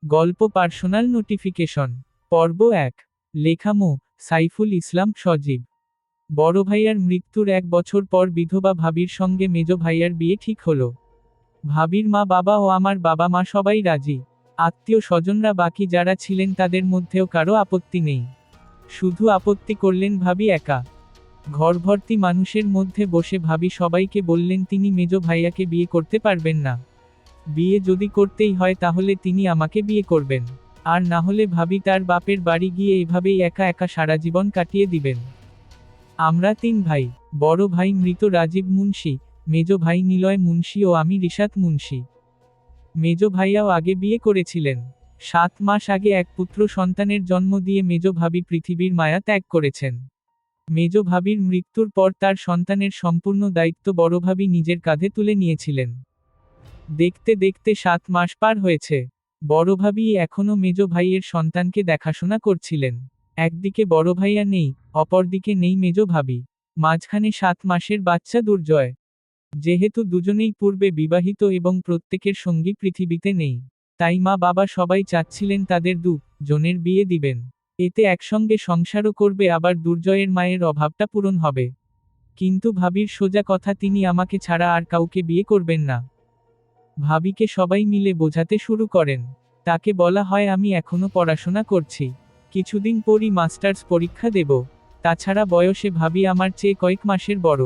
গল্প personal notification. পর্ব 1। লেখা মো. সাইফুল ইসলাম সজীব। বড় ভাইয়ার মৃত্যুর 1 বছর পর বিধবা ভাবির সঙ্গে মেজ ভাইয়ার বিয়ে ঠিক হলো। ভাবির মা বাবা ও আমার বাবা মা সবাই রাজি। আত্মীয় স্বজনরা বাকি যারা ছিলেন তাদের মধ্যেও কারো আপত্তি নেই। শুধু আপত্তি করলেন ভাবি একা। ঘরভর্তি মানুষের মধ্যে বসে ভাবি সবাইকে বললেন তিনি মেজ ভাইয়াকে বিয়ে করতে পারবেন না। বিয়ে যদি করতেই হয় তাহলে তিনি আমাকে বিয়ে করবেন। আর না হলে ভাবি তার বাপের বাড়ি গিয়ে এভাবেই একা একা সারা জীবন কাটিয়ে দিবেন। আমরা 3 ভাই। বড় ভাই মৃত রাজীব মুন্সি, মেজ ভাই নিলয় মুন্সি ও আমি রিশাত মুন্সি। মেজ ভাইয়াও আগে বিয়ে করেছিলেন। 7 মাস আগে এক পুত্র সন্তানের জন্ম দিয়ে মেজ ভাবি পৃথিবীর মায়া ত্যাগ করেছেন। মেজ ভাবির মৃত্যুর পর তার সন্তানের সম্পূর্ণ দায়িত্ব বড় ভাবি নিজের কাঁধে তুলে নিয়েছিলেন। দেখতে দেখতে 7 মাস পার হয়েছে। বড় ভাবি এখনো মেজ ভাইয়ের সন্তানকে দেখাশোনা করছিলেন। একদিকে বড় ভাইয়া নেই, অপরদিকে নেই মেজ ভাবি। মাঝখানে 7 মাসের বাচ্চা দুর্জয়। যেহেতু দুজনেই পূর্বে বিবাহিত এবং প্রত্যেকের সঙ্গী পৃথিবীতে নেই, তাই মা বাবা সবাই চাচ্ছিলেন তাদের জনের বিয়ে দিবেন। এতে একসঙ্গে সংসারও করবে আবার দুর্জয়ের মায়ের অভাবটা পূরণ হবে। কিন্তু ভাবির সোজা কথা, তিনি আমাকে ছাড়া আর কাউকে বিয়ে করবেন না। ভাবিকে সবাই মিলে বোঝাতে শুরু করেন। তাকে বলা হয় আমি এখনো পড়াশোনা করছি, কিছুদিন পরই মাস্টার্স পরীক্ষা দেব। তাছাড়া বয়সে ভাবি আমার চেয়ে কয়েক মাসের বড়।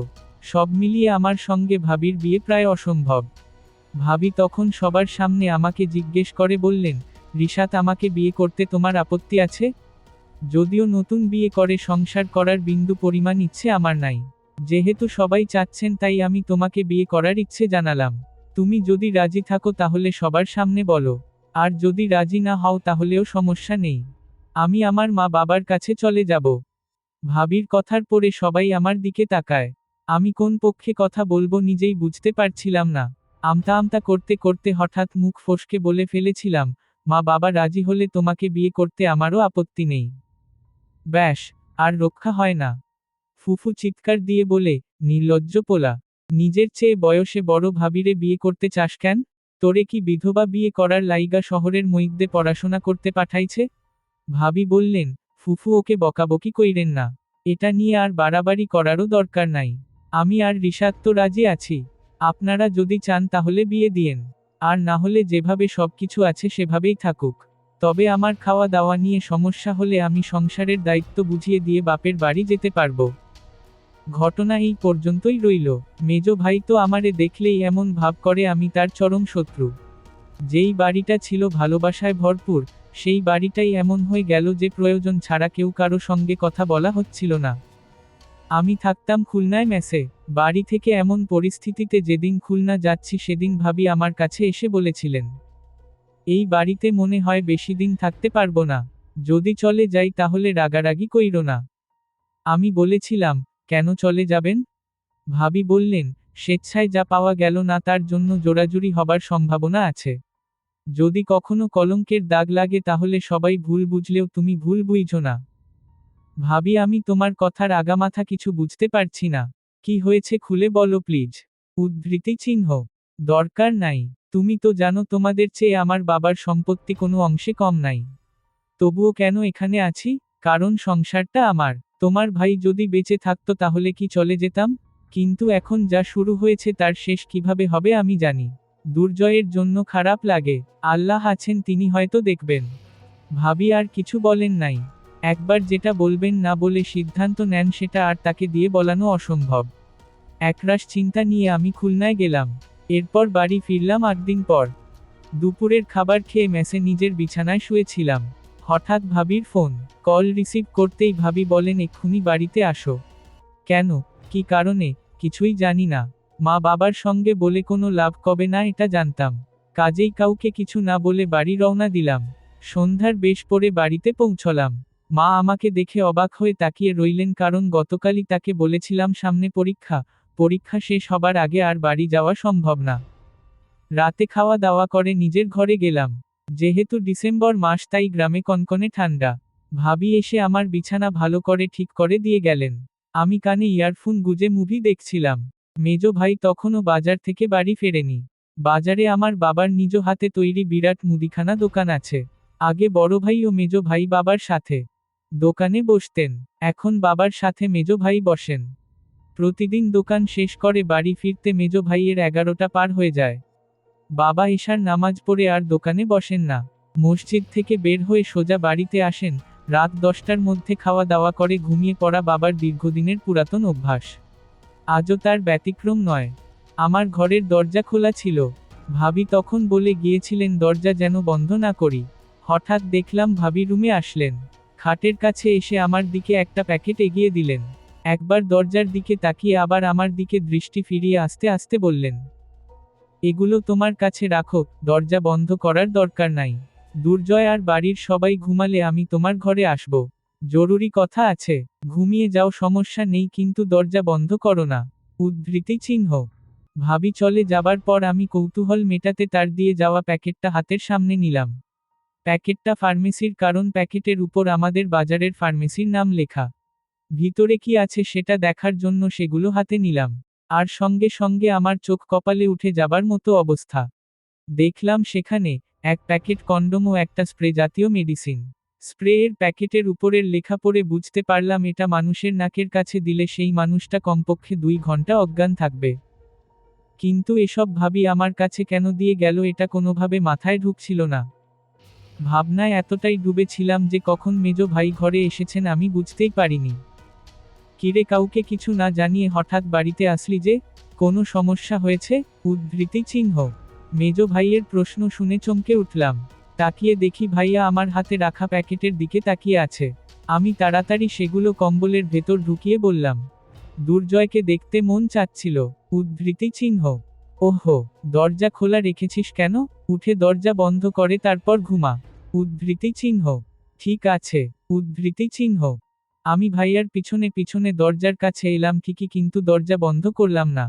সব মিলিয়ে আমার সঙ্গে ভাবির বিয়ে প্রায় অসম্ভব। ভাবি তখন সবার সামনে আমাকে জিজ্ঞেস করে বললেন, রিশাত, আমাকে বিয়ে করতে তোমার আপত্তি আছে? যদিও নতুন বিয়ে করে সংসার করার বিন্দু পরিমাণ ইচ্ছে আমার নাই। যেহেতু সবাই চাচ্ছেন তাই আমি তোমাকে বিয়ে করার ইচ্ছে জানালাম। তুমি যদি রাজি থাকো তাহলে সবার সামনে বলো, আর যদি রাজি না হও তাহলেও সমস্যা নেই। আমি আমার মা বাবার কাছে চলে যাব। ভাবির কথার পরে সবাই আমার দিকে তাকায়। আমি কোন পক্ষে কথা বলবো নিজেই বুঝতে পারছিলাম না। আমতা আমতা করতে করতে হঠাৎ মুখ ফসকে বলে ফেলেছিলাম, মা বাবা রাজি হলে তোমাকে বিয়ে করতে আমারও আপত্তি নেই। ব্যাস, আর রক্ষা হয় না। ফুফু চিৎকার দিয়ে বলে, নির্লজ্জ পোলা, নিজের চেয়ে বয়সে বড় ভাবিরে বিয়ে করতে চাস কেন? তোরে কি বিধবা বিয়ে করার লাইগা শহরের মইদ্যে পড়াশোনা করতে পাঠাইছে? ভাবি বললেন, ফুফু ওকে বকাবকি কইরেন না। এটা নিয়ে আর বাড়াবাড়ি করারও দরকার নাই। আমি আর রিশাত তো রাজি আছি। আপনারা যদি চান তাহলে বিয়ে দিয়েন। আর না হলে যেভাবে সবকিছু আছে সেভাবেই থাকুক। তবে আমার খাওয়া দাওয়া নিয়ে সমস্যা হলে আমি সংসারের দায়িত্ব বুঝিয়ে দিয়ে বাপের বাড়ি যেতে পারবো। ঘটনা এই পর্যন্তই রইল। মেজ ভাই তো আমারে দেখলেই এমন ভাব করে আমি তার চরম শত্রু। যেই বাড়িটা ছিল ভালোবাসায় ভরপুর, সেই বাড়িটাই এমন হয়ে গেল যে প্রয়োজন ছাড়া কেউ কারো সঙ্গে কথা বলা হচ্ছিল না। আমি থাকতাম খুলনায় মেসে। বাড়ি থেকে এমন পরিস্থিতিতে যেদিন খুলনা যাচ্ছি সেদিন ভাবি আমার কাছে এসে বলেছিলেন, এই বাড়িতে মনে হয় বেশি দিন থাকতে পারবো না। যদি চলে যাই তাহলে রাগারাগি কইরো না। আমি বলেছিলাম, কেন চলে যাবেন? ভাবি বললেন, স্বেচ্ছায় যা পাওয়া গেল না তার জন্য জোরাজুরি হবার সম্ভাবনা আছে। যদি কখনো কলঙ্কের দাগ লাগে তাহলে সবাই ভুল বুঝলেও তুমি ভুল বুঝো না। ভাবি, আমি তোমার কথার আগামাথা কিছু বুঝতে পারছি না। কি হয়েছে খুলে বলো প্লিজ। উদ্ধৃতি চিহ্ন। দরকার নাই। তুমি তো জানো তোমাদের চেয়ে আমার বাবার সম্পত্তি কোনো অংশে কম নাই। তবুও কেন এখানে আছি? কারণ সংসারটা আমার। তোমার ভাই যদি বেঁচে থাকতো তাহলে কি চলে যেতাম? কিন্তু এখন যা শুরু হয়েছে তার শেষ কিভাবে হবে আমি জানি। দুর্জয়ের জন্য খারাপ লাগে। আল্লাহ আছেন, তিনি হয়তো দেখবেন। ভাবি আর কিছু বলেন নাই। একবার যেটা বলবেন না বলে সিদ্ধান্ত নেন সেটা আর তাকে দিয়ে বলানো অসম্ভব। একরাশ চিন্তা নিয়ে আমি খুলনায় গেলাম। এরপর বাড়ি ফিরলাম 8 দিন পর। দুপুরের খাবার খেয়ে মেসে নিজের বিছানায় শুয়েছিলাম। হঠাৎ ভাবির ফোন কল রিসিভ করতেই ভাবি বলেন, এক্ষুনি বাড়িতে আসো। কেন, কি কারণে? কিছুই জানি না। মা বাবার সঙ্গে বলে কোনো লাভ কবে না এটা জানতাম। কাজেই কাউকে কিছু না বলে বাড়ি রওনা দিলাম। সন্ধ্যার বেশ পরে বাড়িতে পৌঁছলাম। মা আমাকে দেখে অবাক হয়ে তাকিয়ে রইলেন, কারণ গতকালই তাকে বলেছিলাম সামনে পরীক্ষা, পরীক্ষা শেষ হবার আগে আর বাড়ি যাওয়া সম্ভব না। রাতে খাওয়া দাওয়া করে নিজের ঘরে গেলাম। যেহেতু ডিসেম্বর মাস তাই গ্রামে কনকনে ঠান্ডা। ভাবি এসে আমার বিছানা ভালো করে ঠিক করে দিয়ে গেলেন। আমি কানে ইয়ারফোন গুজে মুভি দেখছিলাম। মেজ ভাই তখনও বাজার থেকে বাড়ি ফেরেনি। বাজারে আমার বাবার নিজ হাতে তৈরি বিরাট মুদিখানা দোকান আছে। আগে বড় ভাই ও মেজ ভাই বাবার সাথে দোকানে বসতেন, এখন বাবার সাথে মেজ ভাই বসেন। প্রতিদিন দোকান শেষ করে বাড়ি ফিরতে মেজ ভাইয়ের 11টা পার হয়ে যায়। বাবা এশার নামাজ পড়ে আর দোকানে বসেন না। মসজিদ থেকে বের হয়ে সোজা বাড়িতে আসেন। রাত 10টার মধ্যে খাওয়া দাওয়া করে ঘুমিয়ে পড়া বাবার দীর্ঘদিনের পুরাতন অভ্যাস আজও তার ব্যতিক্রম নয়। আমার ঘরের দরজা খোলা ছিল। ভাবি তখন বলে গিয়েছিলেন দরজা যেন বন্ধ না করি। হঠাৎ দেখলাম ভাবি রুমে আসলেন। খাটের কাছে এসে আমার দিকে একটা প্যাকেট এগিয়ে দিলেন। একবার দরজার দিকে তাকিয়ে আবার আমার দিকে দৃষ্টি ফিরিয়ে আস্তে আস্তে বললেন, এগুলো তোমার কাছে রাখো, দরজা বন্ধ করার দরকার নাই। দুর্জয় আর বাড়ির সবাই ঘুমালে আমি তোমার ঘরে আসব। জরুরি কথা আছে। ঘুমিয়ে যাও, সমস্যা নেই, কিন্তু দরজা বন্ধ করো না। উদ্ধৃতি চিহ্ন। ভাবি চলে যাবার পর আমি কৌতূহল মেটাতে তার দিয়ে যাওয়া প্যাকেটটা হাতের সামনে নিলাম। প্যাকেটটা ফার্মেসির, কারণ প্যাকেটের উপর আমাদের বাজারের ফার্মেসির নাম লেখা। ভিতরে কি আছে সেটা দেখার জন্য সেগুলো হাতে নিলাম। আর সঙ্গে সঙ্গে আমার চোখ কপালে উঠে যাবার মতো অবস্থা। দেখলাম সেখানে এক প্যাকেট কন্ডোম ও একটা স্প্রে জাতীয় মেডিসিন। স্প্রে এর প্যাকেটের উপরের লেখা পড়ে বুঝতে পারলাম এটা মানুষের নাকের কাছে দিলে সেই মানুষটা কমপক্ষে 2 ঘন্টা অজ্ঞান থাকবে। কিন্তু এসব ভাবি আমার কাছে কেন দিয়ে গেল এটা কোনোভাবে মাথায় ঢুকছিল না। ভাবনায় এতটাই ডুবেছিলাম যে কখন মেজ ভাই ঘরে এসেছেন আমি বুঝতেই পারিনি। কিরে, কাউকে কিছু না জানিয়ে হঠাৎ বাড়িতে আসলি যে, কোনো সমস্যা হয়েছে? উদ্ধৃতি চিহ্ন। মেজ ভাইয়ের প্রশ্ন শুনে চমকে উঠলাম। তাকিয়ে দেখি ভাইয়া আমার হাতে রাখা প্যাকেটের দিকে তাকিয়ে আছে। আমি তাড়াতাড়ি সেগুলো কম্বলের ভেতর ঢুকিয়ে বললাম, দুর্জয়কে দেখতে মন চাচ্ছিল। উদ্ধৃতি চিহ্ন। ওহো, দরজা খোলা রেখেছিস কেন? উঠে দরজা বন্ধ করে তারপর ঘুমা। উদ্ধৃতি চিহ্ন। ঠিক আছে। উদ্ধৃতি চিহ্ন। আমি ভাইয়ার পিছনে পিছনে দরজার কাছে এলাম ঠিকই, কিন্তু দরজা বন্ধ করলাম না।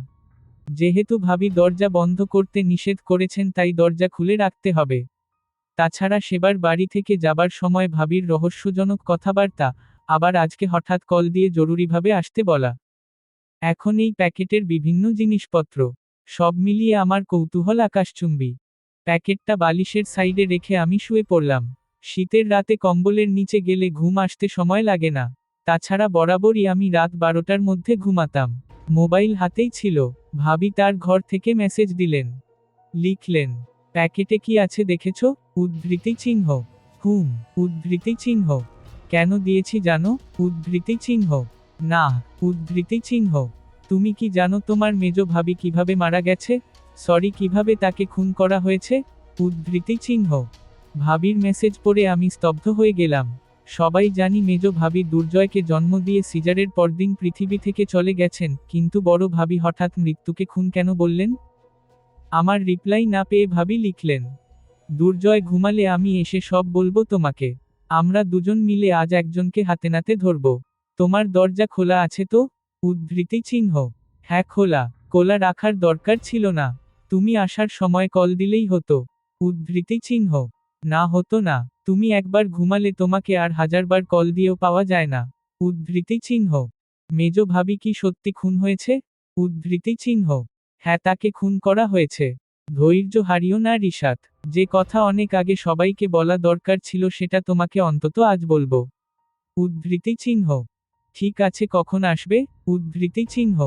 যেহেতু ভাবি দরজা বন্ধ করতে নিষেধ করেছেন তাই দরজা খুলে রাখতে হবে। তাছাড়া সেবার বাড়ি থেকে যাবার সময় ভাবির রহস্যজনক কথাবার্তা, আবার আজকে হঠাৎ কল দিয়ে জরুরিভাবে আসতে বলা। এখন এই প্যাকেটের বিভিন্ন জিনিসপত্র, সব মিলিয়ে আমার কৌতূহল আকাশচুম্বী। প্যাকেটটা বালিশের সাইডে রেখে আমি শুয়ে পড়লাম। শীতের রাতে কম্বলের নিচে গেলে ঘুম আসতে সময় লাগে না। তাছাড়া বরাবরই আমি রাত 12টার মধ্যে ঘুমাতাম। মোবাইল হাতেই ছিল। ভাবি তার ঘর থেকে মেসেজ দিলেন। লিখলেন, প্যাকেটে কি আছে দেখেছ? উদ্ধৃতি চিহ্ন। হুম। উদ্ধৃতি চিহ্ন। কেন দিয়েছি জানো? উদ্ধৃতি চিহ্ন। না। উদ্ধৃতি চিহ্ন। তুমি কি জানো তোমার মেজ ভাবি কিভাবে মারা গেছে? সরি, কিভাবে তাকে খুন করা হয়েছে? উদ্ধৃতি চিহ্ন। ভাবির মেসেজ পড়ে আমি স্তব্ধ হয়ে গেলাম। সবাই জানি মেজ ভাবি দুর্জয়কে জন্ম দিয়ে সিজারের পরদিন পৃথিবী থেকে চলে গেছেন, কিন্তু বড় ভাবি হঠাৎ মৃত্যুকে খুন কেন বললেন? আমার রিপ্লাই না পেয়ে ভাবি লিখলেন, দুর্জয় ঘুমালে আমি এসে সব বলবো তোমাকে। আমরা দুজন মিলে আজ একজনকে হাতে নাতে ধরব। তোমার দরজা খোলা আছে তো? উদ্ধৃতি চিহ্ন। হ্যাঁ খোলা। খোলা রাখার দরকার ছিল না। তুমি আসার সময় কল দিলেই হতো। উদ্ধৃতি চিহ্ন। না হতো না। তুমি একবার ঘুমালে তোমাকে আর 1000বার কল দিয়েও পাওয়া যায় না। উদ্ধৃতি চিহ্ন। মেজ ভাবি কি সত্যি খুন হয়েছে? উদ্ধৃতি চিহ্ন। হ্যাঁ, তাকে খুন করা হয়েছে। ধৈর্য হারিও না রিশাত। যে কথা অনেক আগে সবাইকে বলা দরকার ছিল সেটা তোমাকে অন্তত আজ বলবো। উদ্ধৃতি চিহ্ন। ঠিক আছে, কখন আসবে? উদ্ধৃতি চিহ্ন।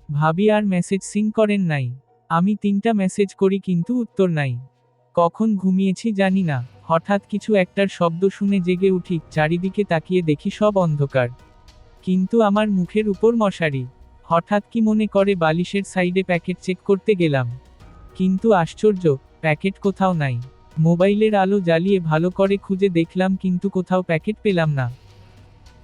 ভাবি আর মেসেজ সিন করেন নাই। আমি 3টা মেসেজ করি কিন্তু উত্তর নাই। কখন ঘুমিয়েছি জানি না। হঠাৎ কিছু একটার শব্দ শুনে জেগে উঠি, চারিদিকে তাকিয়ে দেখি সব অন্ধকার। কিন্তু আমার মুখের উপর মশারি। হঠাৎ কি মনে করে বালিশের সাইডে প্যাকেট চেক করতে গেলাম। কিন্তু আশ্চর্য, প্যাকেট কোথাও নাই। মোবাইলের আলো জ্বালিয়ে ভালো করে খুঁজে দেখলাম কিন্তু কোথাও প্যাকেট পেলাম না।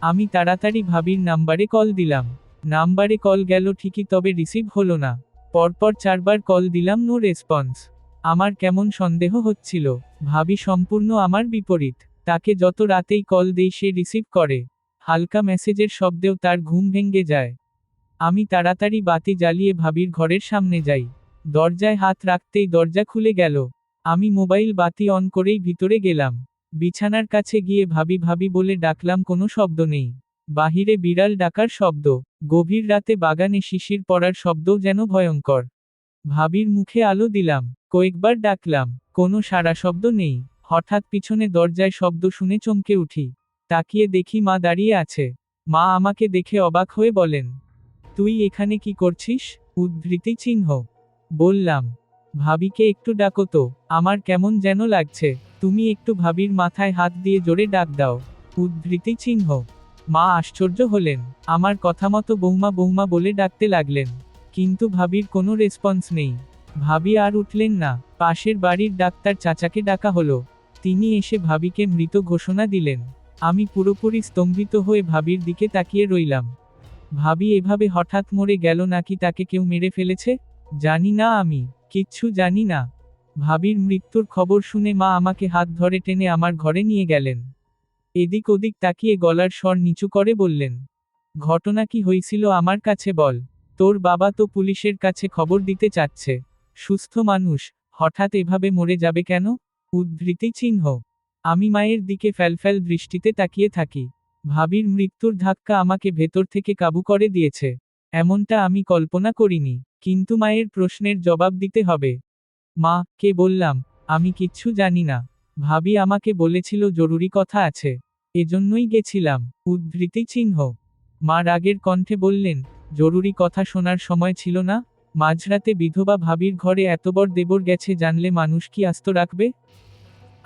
আমি তাড়াতাড়ি ভাবির নাম্বারে কল দিলাম। নাম্বারে কল গেল ঠিকই, তবে রিসিভ হলো না। পরপর 4বার কল দিলাম, নো রেসপন্স। আমার কেমন সন্দেহ হচ্ছিল। ভাবি সম্পূর্ণ আমার বিপরীত। তাকে যত রাতেই কল দেই সে রিসিভ করে। হালকা মেসেজের শব্দেও তার ঘুম ভেঙে যায়। আমি তাড়াতাড়ি বাতি জ্বালিয়ে ভাবির ঘরের সামনে যাই। দরজায় হাত রাখতেই দরজা খুলে গেল। আমি মোবাইল বাতি অন করেই ভিতরে গেলাম। বিছানার কাছে গিয়ে ভাবি ভাবি বলে ডাকলাম, কোনো শব্দ নেই। বাহিরে বিড়াল ডাকার শব্দ, গভীর রাতে বাগানে শিশির পড়ার শব্দও যেন ভয়ঙ্কর। ভাবির মুখে আলো দিলাম। কয়েকবার ডাকলাম, কোনো সাড়া শব্দ নেই। হঠাৎ পিছনে দরজায় শব্দ শুনে চমকে উঠি। তাকিয়ে দেখি মা দাঁড়িয়ে আছে। মা আমাকে দেখে অবাক হয়ে বলেন, তুই এখানে কি করছিস? উদ্ধৃতি চিহ্ন। বললাম, ভাবিকে একটু ডাকো তো, আমার কেমন যেন লাগছে। তুমি একটু ভাবির মাথায় হাত দিয়ে জোরে ডাক দাও। উদ্ধৃতি চিহ্ন। মা আশ্চর্য হলেন, আমার কথা মতো বৌমা বৌমা বলে ডাকতে লাগলেন। কিন্তু ভাবির কোনো রেসপন্স নেই। ভাবি আর উঠলেন না। পাশের বাড়ির ডাক্তার চাচাকে ডাকা হলো। তিনি এসে ভাবিকে মৃত ঘোষণা দিলেন। আমি পুরোপুরি স্তম্ভিত হয়ে ভাবির দিকে তাকিয়ে রইলাম। ভাবি এভাবে হঠাৎ মরে গেল নাকি তাকে কেউ মেরে ফেলেছে? জানি না, আমি কিচ্ছু জানি না। ভাবির মৃত্যুর খবর শুনে মা আমাকে হাত ধরে টেনে আমার ঘরে নিয়ে গেলেন। এদিক ওদিক তাকিয়ে গলার স্বর নিচু করে বললেন, ঘটনা কি হয়েছিল আমার কাছে বল। তোর বাবা তো পুলিশের কাছে খবর দিতে চাচ্ছে। সুস্থ মানুষ হঠাৎ এভাবে মরে যাবে কেন? উদ্ধৃতি চিহ্ন। আমি মায়ের দিকে ফ্যালফ্যাল দৃষ্টিতে তাকিয়ে থাকি। ভাবির মৃত্যুর ধাক্কা আমাকে ভেতর থেকে কাবু করে দিয়েছে। এমনটা আমি কল্পনা করিনি। কিন্তু মায়ের প্রশ্নের জবাব দিতে হবে। মা, কে বললাম, আমি কিচ্ছু জানি না। ভাবি আমাকে বলেছিল জরুরি কথা আছে। এজন্যই গেছিলাম। উদ্ধৃতি চিহ্ন। মা রাগের কণ্ঠে বললেন, জরুরি কথা শোনার সময় ছিল না? মাঝরাতে বিধবা ভাবির ঘরে এতবর দেবর গেছে জানলে মানুষ কি আস্ত রাখবে?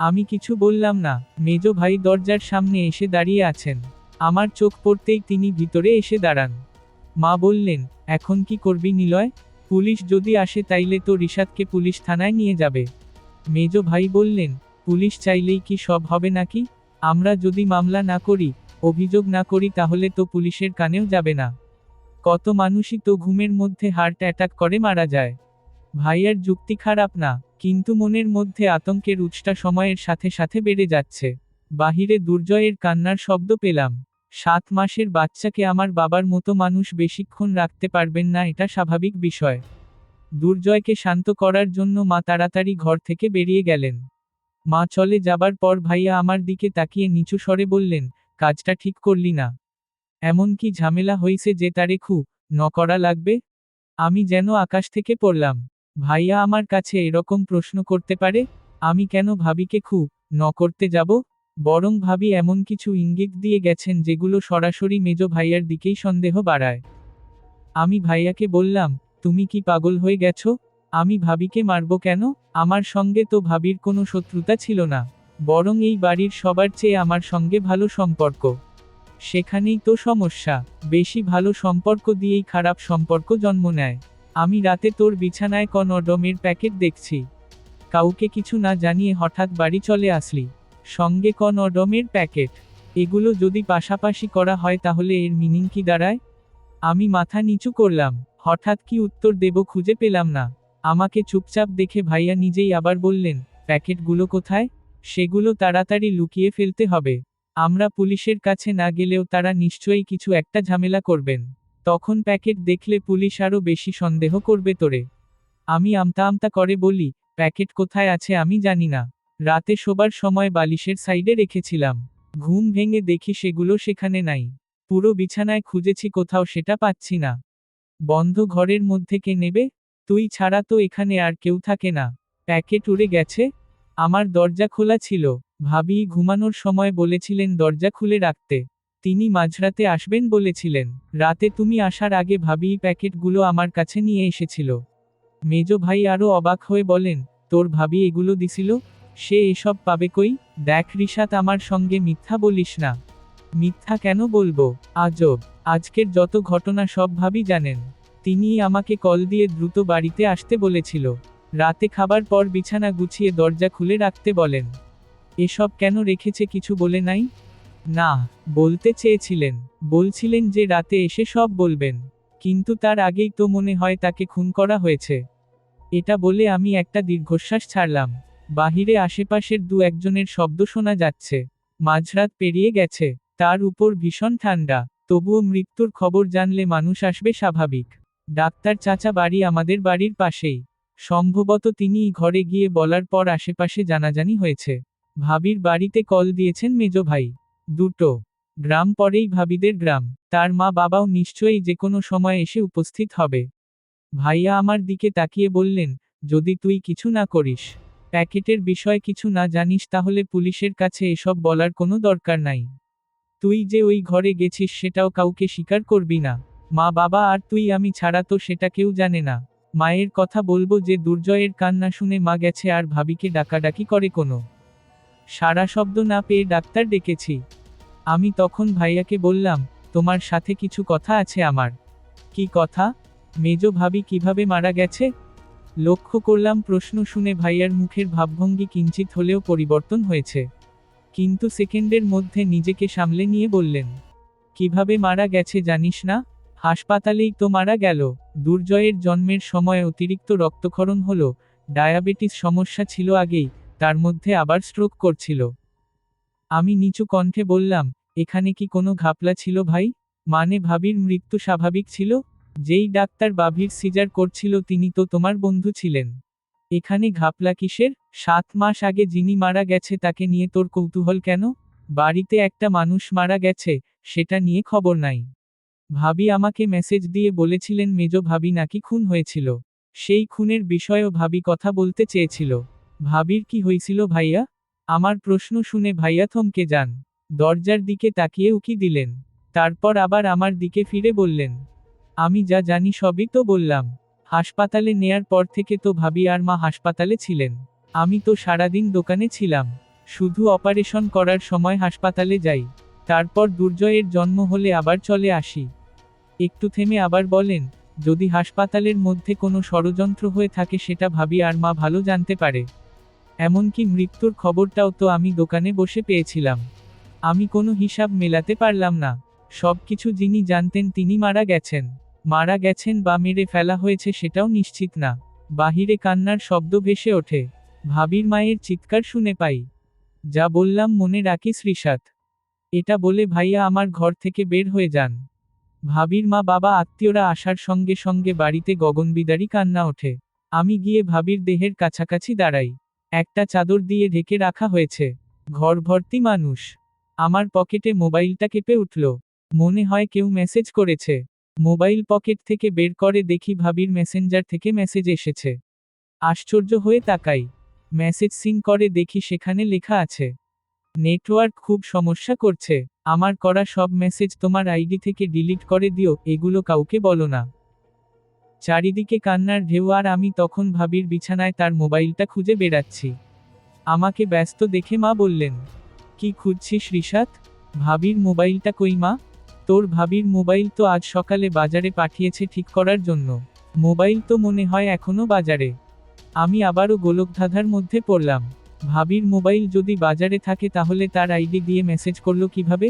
আমি কিছু বললাম না। মেজ ভাই দরজার সামনে এসে দাঁড়িয়ে আছেন। আমার চোখ পড়তেই তিনি ভিতরে এসে দাঁড়ান। মা বললেন, এখন কি করবি নিলয়? পুলিশ যদি আসে তাইলে তো রিশাদকে পুলিশ থানায় নিয়ে যাবে। মেজ ভাই বললেন, পুলিশ চাইলেই কি সব হবে নাকি? আমরা যদি মামলা না করি, অভিযোগ না করি তাহলে তো পুলিশের কানেও যাবে না। কত মানুষই তো ঘুমের মধ্যে হার্ট অ্যাটাক করে মারা যায়। ভাইয়ার যুক্তি খারাপ না, কিন্তু মনের মধ্যে আতঙ্কের উচ্ছটা সময়ের সাথে সাথে বেড়ে যাচ্ছে। বাহিরে দুর্জয়ের কান্নার শব্দ পেলাম। 7 মাসের বাচ্চাকে আমার বাবার মতো মানুষ বেশিক্ষণ রাখতে পারবেন না, এটা স্বাভাবিক বিষয়। দুর্জয়কে শান্ত করার জন্য মা তাড়াতাড়ি ঘর থেকে বেরিয়ে গেলেন। মা চলে যাবার পর ভাইয়া আমার দিকে তাকিয়ে নিচু স্বরে বললেন, কাজটা ঠিক করলি না। এমন কি ঝামেলা হইছে যে তারে ন করা লাগবে? আমি যেন আকাশ থেকে পড়লাম। ভাইয়া আমার কাছে এরকম প্রশ্ন করতে পারে? আমি কেন ভাবিকে ন করতে যাব? বরং ভাবি এমন কিছু ইঙ্গিত দিয়ে গেছেন যেগুলো সরাসরি মেজ ভাইয়ার দিকেই সন্দেহ বাড়ায়। আমি ভাইয়াকে বললাম, তুমি কি পাগল হয়ে গেছো? আমি ভাবিকে মারব কেন? আমার সঙ্গে তো ভাবির কোনো শত্রুতা ছিল না। বরং এই বাড়ির সবার চেয়ে আমার সঙ্গে ভালো সম্পর্ক। সেখানেই তো সমস্যা। বেশি ভালো সম্পর্ক দিয়েই খারাপ সম্পর্ক জন্ম নেয়। আমি রাতে তোর বিছানায় কনডমের প্যাকেট দেখছি। কাউকে কিছু না জানিয়ে হঠাৎ বাড়ি চলে আসলি। সঙ্গে কনডমের প্যাকেট। এগুলো যদি পাশাপাশি করা হয় তাহলে এর মিনিং কি দাঁড়ায়? আমি মাথা নিচু করলাম। হঠাৎ কি উত্তর দেব খুঁজে পেলাম না। আমাকে চুপচাপ দেখে ভাইয়া নিজেই আবার বললেন, প্যাকেটগুলো কোথায়? সেগুলো তাড়াতাড়ি লুকিয়ে ফেলতে হবে। আমরা পুলিশের কাছে না গেলেও তারা নিশ্চয়ই কিছু একটা ঝামেলা করবেন। তখন প্যাকেট দেখলে পুলিশ আরও বেশি সন্দেহ করবে তোরে। আমি আমতা আমতা করে বলি, প্যাকেট কোথায় আছে আমি জানি না। রাতে শোবার সময় বালিশের সাইডে রেখেছিলাম। ঘুম ভেঙে দেখি সেগুলো সেখানে নাই। পুরো বিছানায় খুঁজেছি, কোথাও সেটা পাচ্ছি না। বন্ধ ঘরের মধ্যে কে নেবে? তুই ছাড়া তো এখানে আর কেউ থাকে না। প্যাকেট উড়ে গেছে? আমার দরজা খোলা ছিল। ভাবি ঘুমানোর সময় বলেছিলেন দরজা খুলে রাখতে। তিনি মাঝরাতে আসবেন বলেছিলেন। রাতে তুমি আসার আগে ভাবি প্যাকেটগুলো আমার কাছে নিয়ে এসেছিল। মেজ ভাই আরও অবাক হয়ে বলেন, তোর ভাবি এগুলো দিছিল? সে এসব পাবে কই? দেখ রিশাত, আমার সঙ্গে মিথ্যা বলিস না। মিথ্যা কেন বলবো? আজব। আজকের যত ঘটনা সব ভাবি জানেন। তিনিই আমাকে কল দিয়ে দ্রুত বাড়িতে আসতে বলেছিল। রাতে খাবার পর বিছানা গুছিয়ে দরজা খুলে রাখতে বলেন। এসব কেন রেখেছে কিছু বলে নাই? না, বলতে চেয়েছিলেন। বলছিলেন যে রাতে এসে সব বলবেন। কিন্তু তার আগেই তো মনে হয় তাকে খুন করা হয়েছে। এটা বলে আমি একটা দীর্ঘশ্বাস ছাড়লাম। বাহিরে আশেপাশের একজনের শব্দ শোনা যাচ্ছে। মাঝরাত পেরিয়ে গেছে। তার উপর ভীষণ ঠান্ডা। তবুও মৃত্যুর খবর জানলে মানুষ আসবে স্বাভাবিক। ডাক্তার চাচা বাড়ি আমাদের বাড়ির পাশেই। সম্ভবত তিনিই ঘরে গিয়ে বলার পর আশেপাশে জানাজানি হয়েছে। ভাবির বাড়িতে কল দিয়েছেন মেজ ভাই। 2 গ্রাম পরেই ভাবিদের গ্রাম। তার মা বাবাও নিশ্চয়ই যেকোনো সময় এসে উপস্থিত হবে। ভাইয়া আমার দিকে তাকিয়ে বললেন, যদি তুই কিছু না করিস, প্যাকেটের বিষয়ে কিছু না জানিস, তাহলে পুলিশের কাছে এসব বলার কোনো দরকার নাই। তুই যে ওই ঘরে গেছিস সেটাও কাউকে স্বীকার করবি না। মা বাবা আর তুই আমি ছাড়া তো সেটা কেউ জানে না। মায়ের কথা বলবো যে দুর্জয়ের কান্না শুনে মা গেছে আর ভাবিকে ডাকাডাকি করে, কোনো সারা শব্দ না পেয়ে ডাক্তার ডেকেছি। আমি তখন ভাইয়াকে বললাম, তোমার সাথে কিছু কথা আছে আমার। কি কথা? মেজো ভাবি কিভাবে মারা গেছে? লক্ষ্য করলাম প্রশ্ন শুনে ভাইয়ার মুখের ভাবভঙ্গি কিঞ্চিত হলেও পরিবর্তন হয়েছে, কিন্তু সেকেন্ডের মধ্যে নিজেকে সামলে নিয়ে বললেন, কিভাবে মারা গেছে জানিস না? হাসপাতালেই তো মারা গেল। দুর্জয়ের জন্মের সময় অতিরিক্ত রক্তক্ষরণ হলো, ডায়াবেটিস সমস্যা ছিল আগেই, তার মধ্যে আবার স্ট্রোক করছিল। আমি নিচু কণ্ঠে বললাম, এখানে কি কোনো ঘাপলা ছিল ভাই? মানে ভাবির মৃত্যু স্বাভাবিক ছিল? যেই ডাক্তার বাভির সিজার করছিল তিনি তো তোমার বন্ধু ছিলেন। এখানে ঘাপলা কিসের? 7 মাস আগে যিনি মারা গেছে তাকে নিয়ে তোর কৌতূহল কেন? বাড়িতে একটা মানুষ মারা গেছে, সেটা নিয়ে খবর নাই। ভাবি আমাকে মেসেজ দিয়ে বলেছিলেন মেজো ভাবি নাকি খুন হয়েছিল। সেই খুনের বিষয়েও ভাবি কথা বলতে চেয়েছিল। ভাবির কি হয়েছিল ভাইয়া? আমার প্রশ্ন শুনে ভাইয়া থমকে যান। দরজার দিকে তাকিয়ে উকি দিলেন। তারপর আবার আমার দিকে ফিরে বললেন, আমি যা জানি সবই তো বললাম। হাসপাতালে নেয়ার পর থেকে তো ভাবি আর মা হাসপাতালে ছিলেন। আমি তো সারাদিন দোকানে ছিলাম। শুধু অপারেশন করার সময় হাসপাতালে যাই। তারপর দুর্জয়ের জন্ম হলে আবার চলে আসি। একটু থেমে আবার বলেন, যদি হাসপাতালের মধ্যে কোনো ষড়যন্ত্র হয়ে থাকে সেটা ভাবি আর মা ভালো জানতে পারে। এমনকি মৃত্যুর খবরটাও তো আমি দোকানে বসে পেয়েছিলাম। আমি কোনো হিসাব মেলাতে পারলাম না। সবকিছু যিনি জানতেন তিনি মারা গেছেন। মারা গেছেন বা মেরে ফেলা হয়েছে সেটাও নিশ্চিত না। বাহিরে কান্নার শব্দ ভেসে ওঠে। ভাবির মায়ের চিৎকার শুনে পাই। যা বললাম মনে রাখিস রিশাত। এটা বলে ভাইয়া আমার ঘর থেকে বের হয়ে যান। ভাবির মা বাবা আত্মীয়রা আসার সঙ্গে সঙ্গে বাড়িতে গগনবিদারী কান্না ওঠে। আমি গিয়ে ভাবির দেহের কাছাকাছি দাঁড়াই। একটা চাদর দিয়ে ঢেকে রাখা হয়েছে। ঘর ভর্তি মানুষ। আমার পকেটে মোবাইলটা কেঁপে উঠল। মনে হয় কেউ মেসেজ করেছে। মোবাইল পকেট থেকে বের করে দেখি ভাবির মেসেঞ্জার থেকে মেসেজ এসেছে। আশ্চর্য হয়ে তাকাই। মেসেজ সিন করে দেখি সেখানে লেখা আছে, নেটওয়ার্ক খুব সমস্যা করছে। আমার করা সব মেসেজ তোমার আইডি থেকে ডিলিট করে দিও, এগুলো কাউকে বলো না। চারিদিকে কান্নার ঢেউ আর আমি তখন ভাবির বিছানায় তার মোবাইলটা খুঁজে বেড়াচ্ছি। আমাকে ব্যস্ত দেখে মা বললেন, কি খুঁজছিস রিশাত? ভাবির মোবাইলটা কই মা? তোর ভাবির মোবাইল তো আজ সকালে বাজারে পাঠিয়েছে ঠিক করার জন্য। মোবাইল তো মনে হয় এখনো বাজারে। আমি আবারও গোলকধাঁধার মধ্যে পড়লাম। ভাবির মোবাইল যদি বাজারে থাকে তাহলে তার আইডি দিয়ে মেসেজ করলো কিভাবে?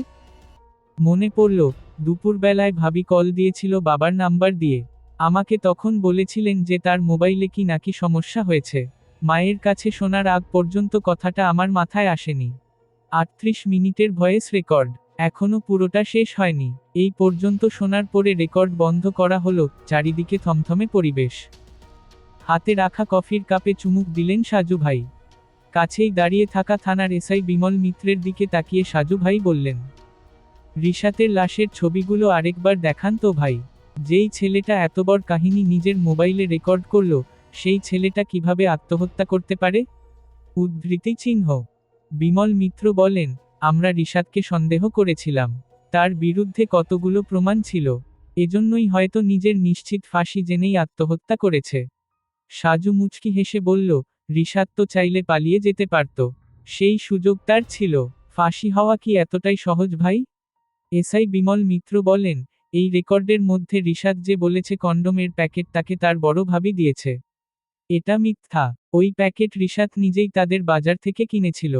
মনে পড়ল, দুপুরবেলায় ভাবি কল দিয়েছিল বাবার নাম্বার দিয়ে। আমাকে তখন বলেছিলেন যে তার মোবাইলে কি নাকি সমস্যা হয়েছে। মায়ের কাছে শোনার আগ পর্যন্ত কথাটা আমার মাথায় আসেনি। 38 মিনিটের ভয়েস রেকর্ড। এখনো পুরোটা শেষ হয়নি। এই পর্যন্ত শোনার পরে রেকর্ড বন্ধ করা হলো, চারিদিকে থমথমে পরিবেশ। হাতে রাখা কফির কাপে চুমুক দিলেন সাজু ভাই। কাছেই দাঁড়িয়ে থাকা থানার এসআই বিমল মিত্রের দিকে তাকিয়ে সাজু ভাই বললেন, রিশাতের লাশের ছবিগুলো আরেকবার দেখান তো ভাই। যেই ছেলেটা এত বড় কাহিনী নিজের মোবাইলে রেকর্ড করলো, সেই ছেলেটা কিভাবে আত্মহত্যা করতে পারে? উদ্ধৃতি চিহ্ন। বিমল মিত্র বলেন, আমরা রিশাতকে সন্দেহ করেছিলাম। তার বিরুদ্ধে কতগুলো প্রমাণ ছিল। এজন্যই হয়তো নিজের নিশ্চিত ফাঁসি জেনেই আত্মহত্যা করেছে। সাজু মুচকি হেসে বলল, রিশাত তো চাইলে পালিয়ে যেতে পারত। সেই সুযোগ তার ছিল। ফাঁসি হওয়া কি এতটাই সহজ ভাই? এসআই বিমল মিত্র বলেন, এই রেকর্ডের মধ্যে রিশাত যে বলেছে কন্ডোমের প্যাকেট তাকে তার বড় ভাবি দিয়েছে। এটা মিথ্যা। ওই প্যাকেট রিশাত নিজেই তাদের বাজার থেকে কিনেছিল।